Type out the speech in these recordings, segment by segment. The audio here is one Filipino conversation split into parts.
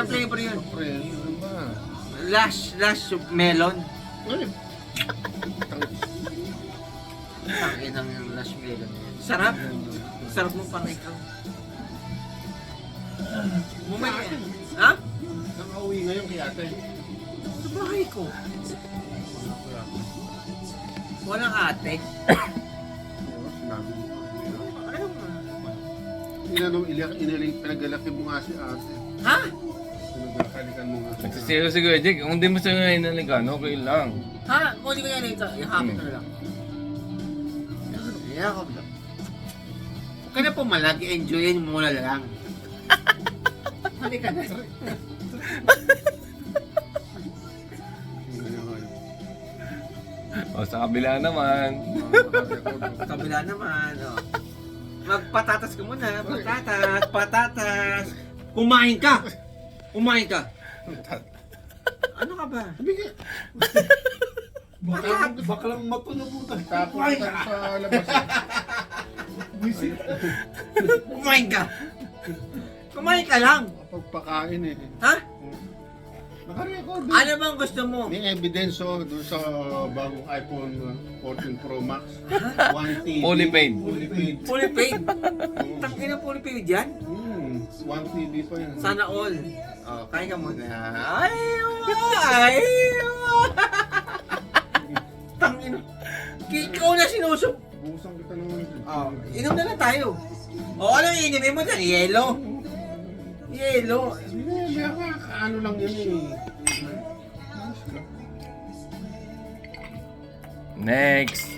Anong flavor yun? Pre, ano ba? Lash melon. Ay, Tangin ng lash melon. Sarap. Sarap mo pang ikaw. Bumalik. Ha? nakauwi ngayon kay ate. Sa bahay ko. Walang ate. Sinabi mo. Ano? Inanong pinagalaki mo nga si ate. Ha? Pinagkakalikan mo nga si ate. Nagsisiro si Kuya Jake. Kung di mo siya ngayon naligan, okay lang. Ha? Kung di ko yan ito, ihapit na lang. Yakap lang. Huwag ka na pumalag, i-enjoyin mo na lang. Halika na. O sa kabila naman. Kabila naman, oh. Magpatatas ka muna, patatas. Kumain ka! Kumain ka! Ano ka ba? Baka lang mapanabutan. Tapos sa labas. Kumain ka! Kumain ka lang! Pagpakain eh. Ha? Naka-record eh. Ano bang gusto mo? May evidence doon sa bagong iPhone 14 Pro Max. 1 TB. Fully paid. Fully paid. Fully paid? Tangin na fully paid yan? 1 TB pa yan. Sana all. Oh, kain ka muna. Ay! Tangin. Ikaw na sinusok. Busan kita naman. Oh, inom na lang tayo. O, anong inumin mo dyan? Yelo? Yelo. Hindi, ano lang yun eh. Next.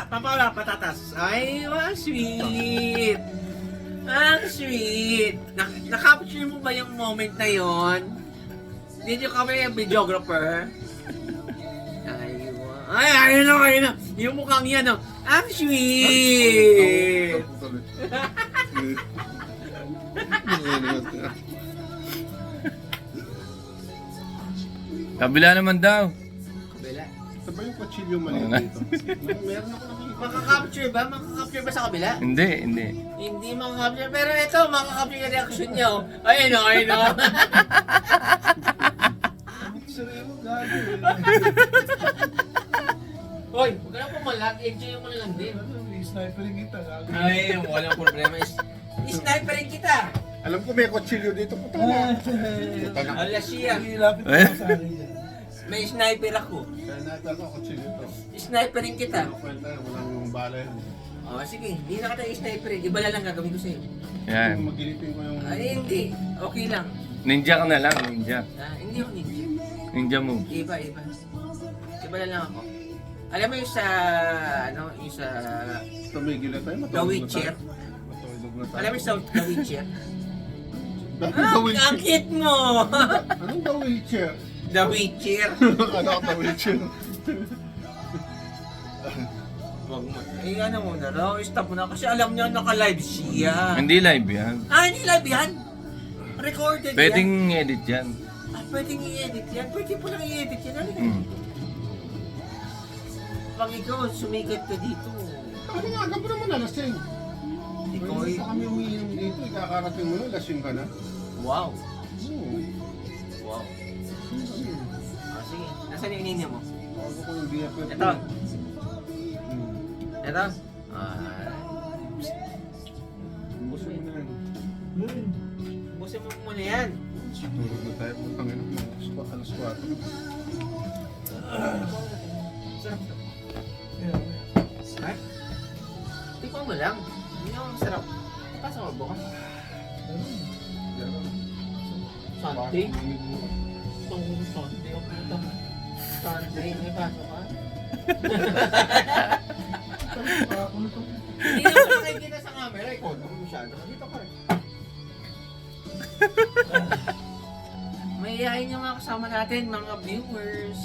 Pampawala, patatas. Ay, ang sweet. Ang sweet. Nakapture mo ba yung moment na yon? Did you kami yung videographer? Ayun na. Yung mukhang yan, oh. Ang sweet. Kabila naman daw. Kabila. Sabay yung kutsilyo maliit dito. Meron ako nakikita. Makakapture ba? Makakapture ba sa kabila? Hindi. Hindi makakapture. Pero ito, makakapture yung reaction niya, oh. Ayun, oh. Sereno gago eh. Hoy, huwag ka na pumalag. Enjoy mo na lang din. Sniperin kita gago. Ay, walang problema. Sniperin kita. Alam ko may kutsilyo dito. Puta na. Puta na. Ala siya. Ilapit mo sa akin yan. May sniper ako. Sniper ko kutsilyo to. Sniperin kita. Kwenta, walang bala yan. Oh, sige. Hindi na kita sniperin. Iba na lang gagawin ko sa'yo. Yan. Magilipin ko yung... Ay, hindi. Okay lang. Ninja ka na lang. Ninja. Hindi ako ninja. Ninja move. Iba. Iba na lang ako. Alam mo yung sa, yung sa Tumigil na tayo. The Witcher? Matulog na tayo. Alam mo yung sa The Witcher? The Ang Witcher. cute mo! Anong The Witcher? The Witcher. Ano ako The Witcher? Wag mo. Eh, ano mo na raw. Stop mo na. Kasi alam niya naka-live siya. Hindi live yan. Hindi live yan. Recorded Pwedeng yan. edit yan. Pwedeng i-edit yan. Pwede po lang i-edit yan. Ano Pag ikaw, sumikat ka dito. Ano nga, gabi naman nalasing. Ikaw Hindi pa kami umiinom dito. Ikakarating mo na, lasing ka na. Wow. Oo. Wow. Sige. Nasaan yung inina mo? Bago ko yung BFF. Ito. Hmm. Ito. Busin mo na yan. Busin mo muna yan. Tulog na tayo. Putangin mo. Alas 4. Sarap to. Ay? Tikman mo lang. Hindi naman masarap. Pasa mo bukas. Sunday? Sunday. Sunday. May pasok ka? Hindi naman nakikita sa camera. Ikaw naman masyado. Dito ka. May iyayin yung mga kasama natin, mga viewers.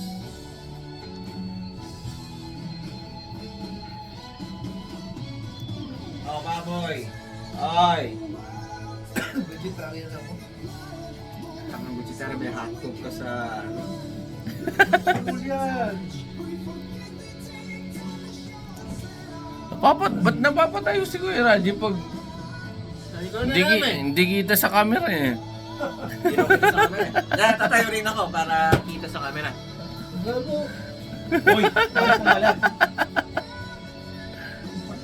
Oh, baboy. Ay. Vegetarian ako. Tangang vegetarian, may hotdog ka sa... Ano yan? Ba't napapatayo si Kuya Raji pag Sabi ko na namin. hindi kita sa camera eh? Hindi ako kita sa camera. Tatayo rin ako para kita sa camera. Gago. Uy, tapos pumalag.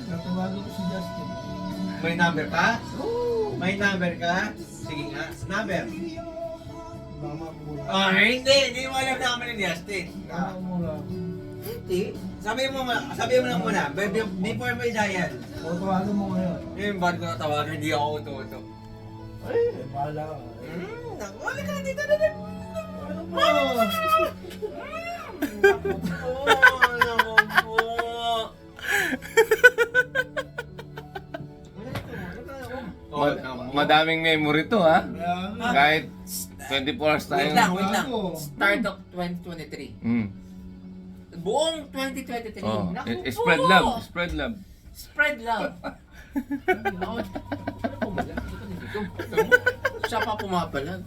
Natawagan ko si Justin. May number ka? May number ka? Sige nga, number. Mama mo lang. Ah, hindi mo alam namin ni Justin. Mama mo lang. Hindi. Sabi mo lang muna, before may dial. O, tawagan mo ngayon. Yung ba't ko natawagan, hindi ako uto-uto. Ay, bahala ka. Wala ka na dito na rin. Ano po? Madaming memory to ha? Kaya nga. Kahit 24 hours tayo. Wait lang. Start of 2023. Mm. Buong 2023. Oh, Naku spread po. love, spread love. Spread love. Ako, ano pumalag? Dito. Siya pa pumapalag.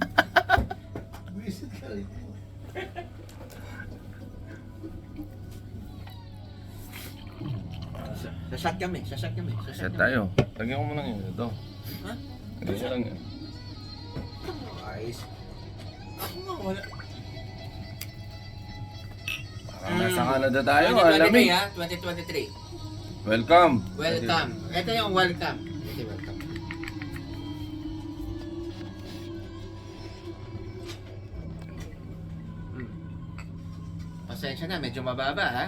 Visit ka rin. Sasat kami. Set tayo. Lagyan ko mo lang yun. Ito. Ha? Lagyan ko lang yun. Ayos. Ako nga wala. Parang nasa Canada tayo. 2023 Alamig. ha? 2023. Welcome. Welcome. Ito yung welcome. Ito yung welcome. Pasensya na, medyo mababa ha.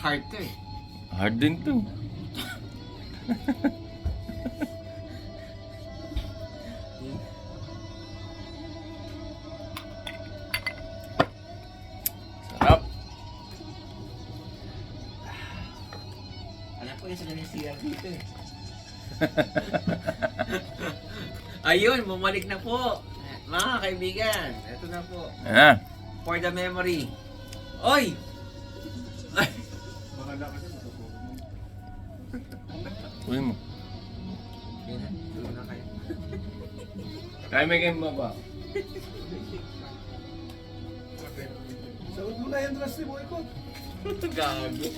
Hard to eh. Hard din to. Sarap. Alam ko yung sa ganyan CR dito eh. Ayun, bumalik na po. Mga kaibigan, ito na po. Ayan. For the memory. Oy! Ay! Bahala ka dyan, matutulog mo. Uy mo. Yun na, tulog na kayo. Kaya may game ba? Sagot mo na yung trust mo, ikot. Gago.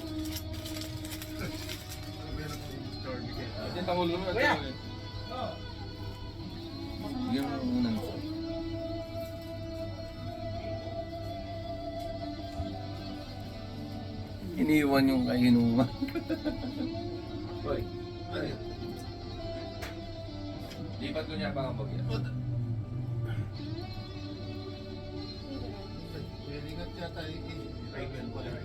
Diyan tangulo na. Kuya! Ah, Bigyan mo muna. Iniwan yung kahinuman. Oy. Ano yun? Lipat ko niya baka bagyan. Pwede ka yata i-payment ko lang.